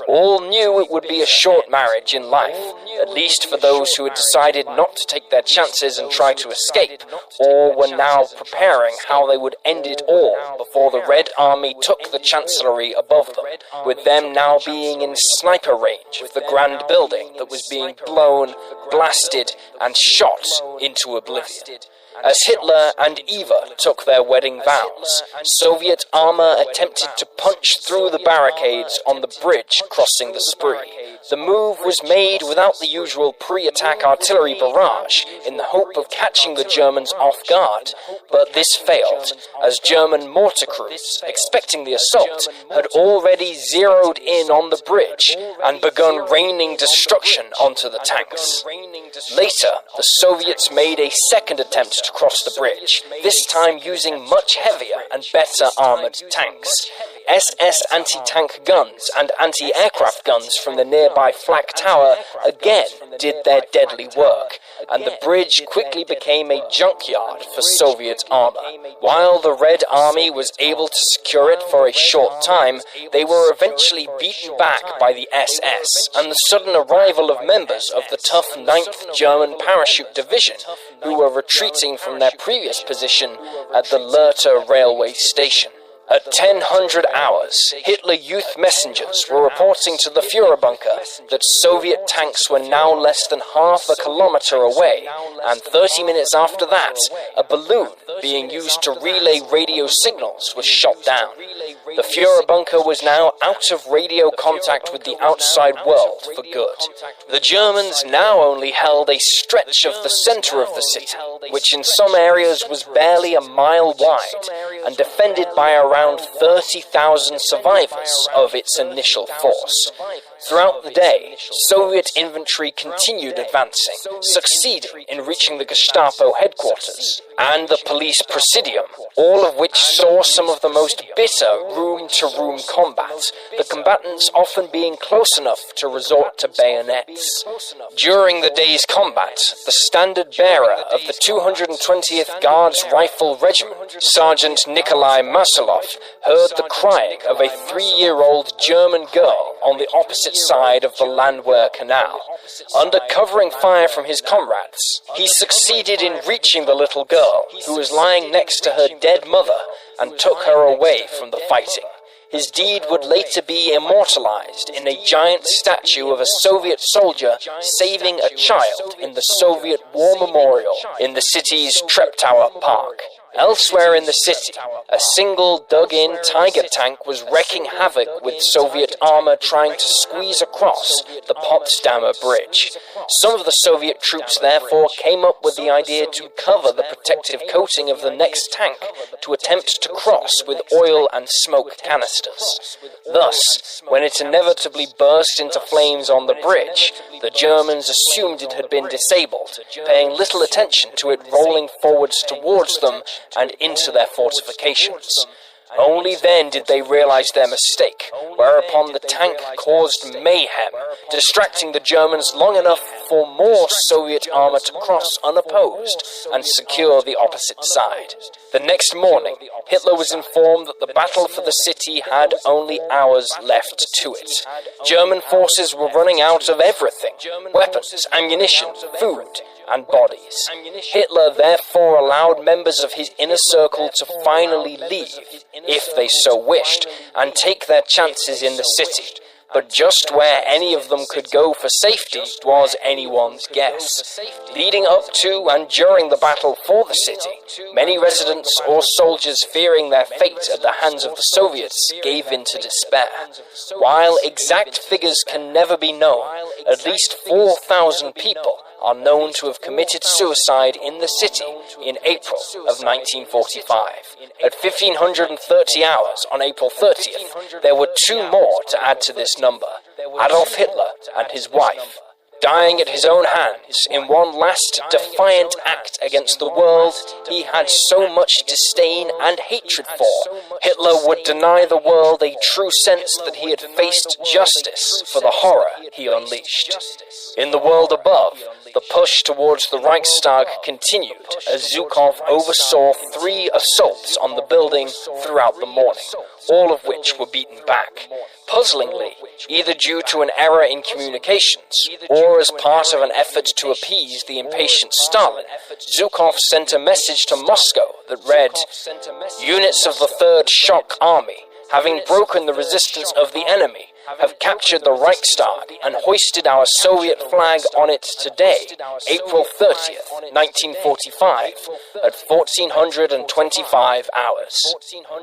All knew it would be a short marriage in life, at least for those who had decided not to take their chances and try to escape, or were now preparing how they would end it all before the Red Army took the Chancellery above them, with them now being in sniper range of the grand building that was being blown, blasted, and shot into oblivion. As Hitler and Eva took their wedding vows, Soviet armor attempted to punch through the barricades on the bridge crossing the Spree. The move was made without the usual pre-attack artillery barrage, in the hope of catching the Germans off guard, but this failed, as German mortar crews, expecting the assault, had already zeroed in on the bridge and begun raining destruction onto the tanks. Later, the Soviets made a second attempt to cross the bridge, this time using much heavier and better armoured tanks. SS anti-tank guns and anti-aircraft guns from the nearby Flak Tower again did their deadly work, and the bridge quickly became a junkyard for Soviet armor. While the Red Army was able to secure it for a short time, they were eventually beaten back by the SS and the sudden arrival of members of the tough 9th German Parachute Division, who were retreating from their previous position at the Lehrter railway station. At 1000 hours, Hitler Youth messengers were reporting to the Führerbunker that Soviet tanks were now less than half a kilometer away, and 30 minutes after that, a balloon being used to relay radio signals was shot down. The Führerbunker was now out of radio contact with the outside world for good. The Germans now only held a stretch of the center of the city, which in some areas was barely a mile wide, and defended by around 30,000 survivors of its initial force. Throughout the day, Soviet infantry continued advancing, succeeding in reaching the Gestapo headquarters and the police presidium, all of which saw some of the most bitter room-to-room combat, the combatants often being close enough to resort to bayonets. During the day's combat, the standard-bearer of the 220th Guards Rifle Regiment, Sergeant Nikolai Masalov, heard the crying of a 3-year-old German girl on the opposite side of the Landwehr Canal. Under covering fire from his comrades, he succeeded in reaching the little girl, who was lying next to her dead mother, and took her away from the fighting. His deed would later be immortalized in a giant statue of a Soviet soldier saving a child in the Soviet War Memorial in the city's Treptower Park. Elsewhere in the city, a single dug-in Tiger tank was wreaking havoc with Soviet armor trying to squeeze across the Potsdamer Bridge. Some of the Soviet troops therefore came up with the idea to cover the protective coating of the next tank to attempt to cross with oil and smoke canisters. Thus, when it inevitably burst into flames on the bridge, the Germans assumed it had been disabled, paying little attention to it rolling forwards towards them and into their fortifications. Only then did they realize their mistake, whereupon the tank caused mayhem, distracting the Germans long enough for more Soviet armor to cross unopposed and secure the opposite side. The next morning, Hitler was informed that the battle for the city had only hours left to it. German forces were running out of everything: weapons, ammunition, food, and bodies. Hitler therefore allowed members of his inner circle to finally leave, if they so wished, and take their chances in the city. But just where any of them could go for safety was anyone's guess. Leading up to and during the battle for the city, many residents or soldiers fearing their fate at the hands of the Soviets gave in to despair. While exact figures can never be known, at least 4,000 people are known to have committed suicide in the city in April of 1945. At 1530 hours on April 30th, there were two more to add to this number: Adolf Hitler and his wife, dying at his own hands in one last defiant act against the world he had so much disdain and hatred for. Hitler would deny the world a true sense that he had faced justice for the horror he unleashed. In the world above, the push towards the Reichstag continued as Zhukov oversaw 3 assaults on the building throughout the morning, all of which were beaten back. Puzzlingly, either due to an error in communications or as part of an effort to appease the impatient Stalin, Zhukov sent a message to Moscow that read, "Units of the 3rd Shock Army, having broken the resistance of the enemy, have captured the Reichstag and hoisted our Soviet flag on it today, April 30th, 1945, at 1425 hours.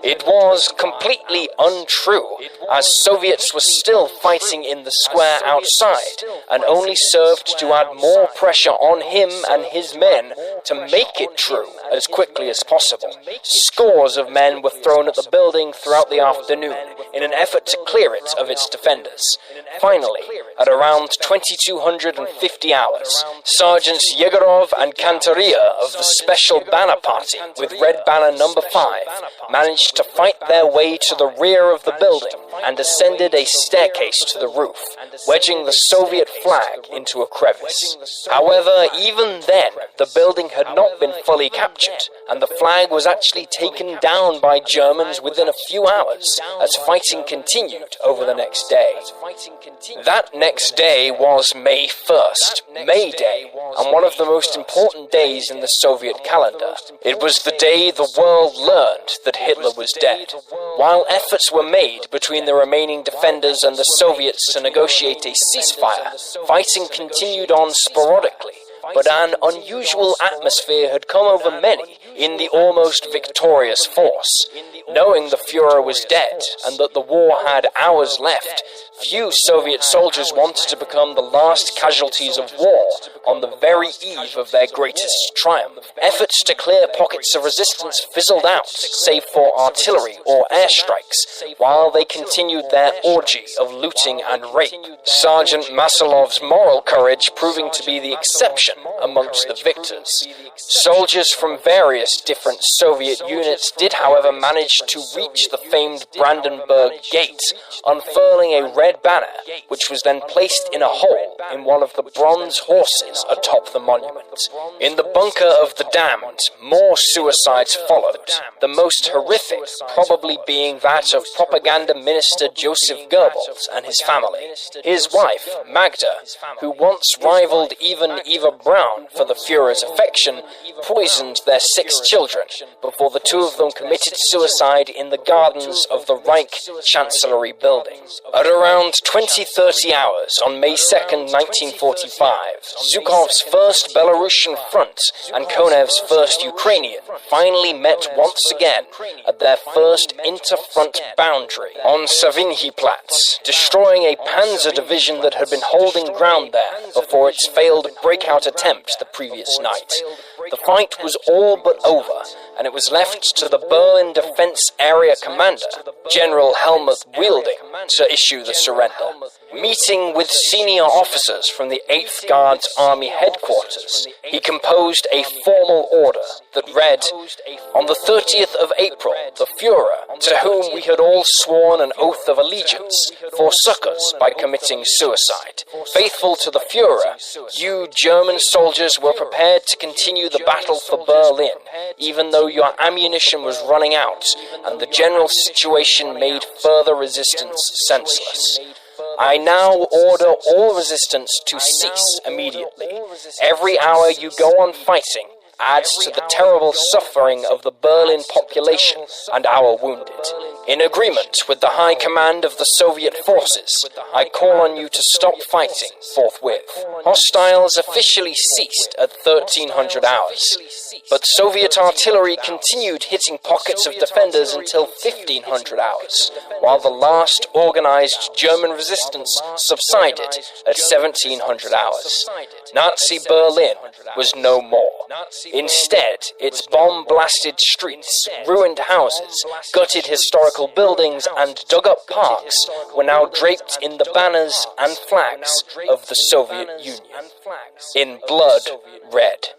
It was completely untrue, as Soviets were still fighting in the square outside, and only served to add more pressure on him and his men to make it true as quickly as possible. Scores of men were thrown at the building throughout the afternoon in an effort to clear it of its defenders. Finally, at around 2250 hours, Sergeants Yegorov and Kantaria of the Special Banner Party, with Red Banner number 5, managed to fight their way to the rear of the building and ascended a staircase to the roof, wedging the Soviet flag into a crevice. However, even then, the building had not been fully captured, and the flag was actually taken down by Germans within a few hours, as fighting continued over the next day. That next day was May 1st, May Day, and one of the most important days in the Soviet calendar. It was the day the world learned that Hitler was dead. While efforts were made between the remaining defenders and the Soviets to negotiate a ceasefire, fighting continued on sporadically, but an unusual atmosphere had come over many in the almost victorious force. Knowing the Führer was dead and that the war had hours left, few Soviet soldiers wanted to become the last casualties of war on the very eve of their greatest triumph. Efforts to clear pockets of resistance fizzled out, save for artillery or airstrikes, while they continued their orgy of looting and rape. Sergeant Masilov's moral courage proving to be the exception amongst the victors. Soldiers from various different Soviet units did, however, manage to reach the famed Brandenburg Gate, unfurling a red banner, which was then placed in a hole in one of the bronze horses atop the monument. In the bunker of the damned, more suicides followed, the most horrific probably being that of propaganda minister Joseph Goebbels and his family. His wife, Magda, who once rivaled even Eva Braun for the Führer's affection, poisoned their 6 children before the 2 of them committed suicide in the gardens of the Reich Chancellery building. At around 20:30 hours on May 2nd, 1945, Zhukov's 1st Belarusian front and Konev's 1st Ukrainian finally met once again at their first inter-front boundary on Savinhiplatz, destroying a panzer division that had been holding ground there before its failed breakout attempt the previous night. The fight was all but over, and it was left to the Berlin Defense Area Commander, General Helmut Wielding, to issue the surrender. Meeting with senior officers from the 8th Guards Army headquarters, he composed a formal order that read, "On the 30th of April, the Führer, to whom we had all sworn an oath of allegiance, forsook us by committing suicide. Faithful to the Führer, you German soldiers were prepared to continue the battle for Berlin, even though your ammunition was running out, and the general situation made further resistance senseless. I now order all resistance to cease immediately. Every hour you go on fighting adds to the terrible suffering of the Berlin population and our wounded. In agreement with the High Command of the Soviet forces, I call on you to stop fighting forthwith." Hostiles officially ceased at 1300 hours, but Soviet artillery continued hitting pockets of defenders until 1500 hours, while the last organized German resistance subsided at 1700 hours. Nazi Berlin was no more. Instead, its bomb-blasted streets, ruined houses, gutted historical buildings, and dug-up parks were now draped in the banners and flags of the Soviet Union. In blood red.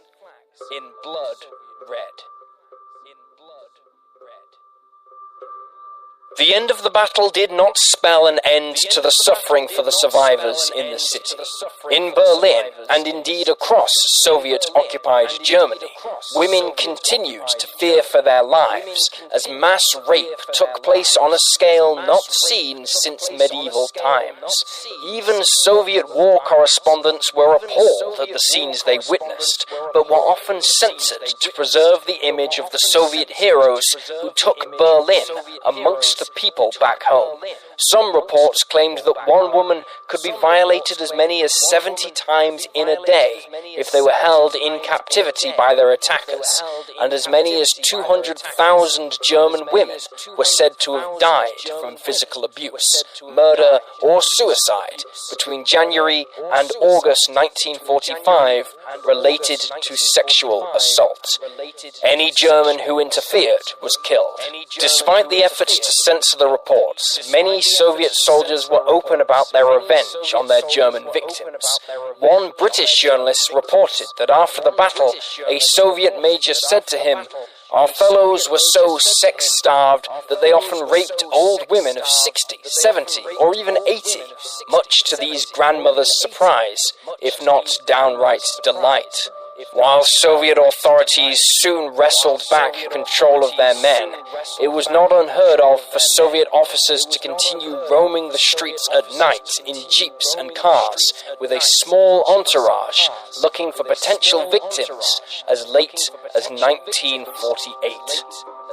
In blood red. The end of the battle did not spell an end to the suffering for the survivors in the city. In Berlin, and indeed across Soviet-occupied Germany, women continued to fear for their lives as mass rape took place on a scale not seen since medieval times. Even Soviet war correspondents were appalled at the scenes they witnessed, but were often censored to preserve the image of the Soviet heroes who took Berlin amongst the people back home. Some reports claimed that one woman could be violated as many as 70 times in a day if they were held in captivity by their attackers, and as many as 200,000 German women were said to have died from physical abuse, murder, or suicide between January and August 1945 related to sexual assault. Any German who interfered was killed. Despite the efforts to censor the reports, many Soviet soldiers were open about their revenge on their German victims. One British journalist reported that after the battle, a Soviet major said to him, "Our fellows were so sex-starved that they often raped old women of 60, 70, or even 80, much to these grandmothers' surprise, if not downright delight." While Soviet authorities soon wrestled back control of their men, it was not unheard of for Soviet officers to continue roaming the streets at night in jeeps and cars with a small entourage looking for potential victims as late as 1948.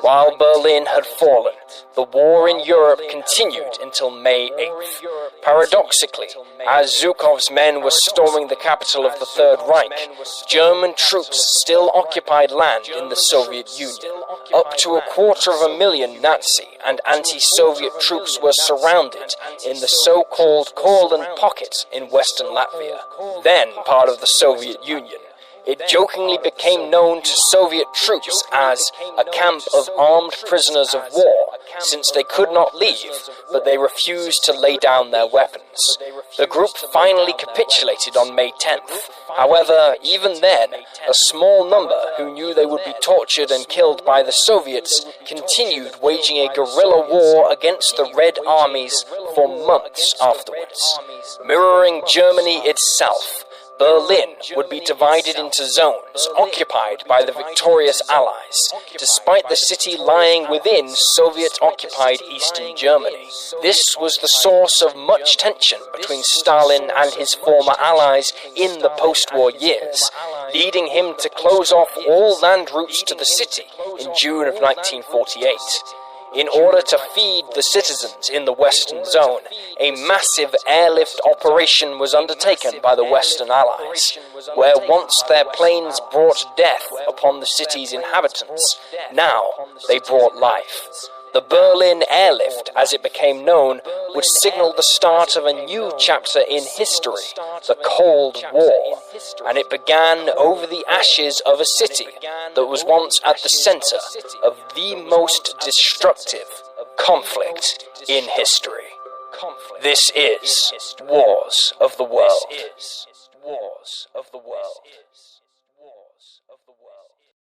While Berlin had fallen, the war in Europe continued until May 8th. Paradoxically, as Zhukov's men were storming the capital of the Third Reich, German troops still occupied land in the Soviet Union. Up to 250,000 Nazi and anti-Soviet troops were surrounded in the so-called Courland Pocket in western Latvia, then part of the Soviet Union. It jokingly became known to Soviet troops as a camp of armed prisoners of war, since they could not leave, but they refused to lay down their weapons. The group finally capitulated on May 10th. However, even then, a small number who knew they would be tortured and killed by the Soviets continued waging a guerrilla war against the Red Armies for months afterwards. Mirroring Germany itself, Berlin would be divided into zones occupied by the victorious Allies, despite the city lying within Soviet-occupied Eastern Germany. This was the source of much tension between Stalin and his former allies in the post-war years, leading him to close off all land routes to the city in June of 1948. In order to feed the citizens in the Western Zone, a massive airlift operation was undertaken by the Western Allies, where once their planes brought death upon the city's inhabitants, now they brought life. The Berlin airlift, as it became known, would signal the start of a new chapter in history, the Cold War, and it began over the ashes of a city that was once at the center of the most destructive conflict in history. This is Wars of the World.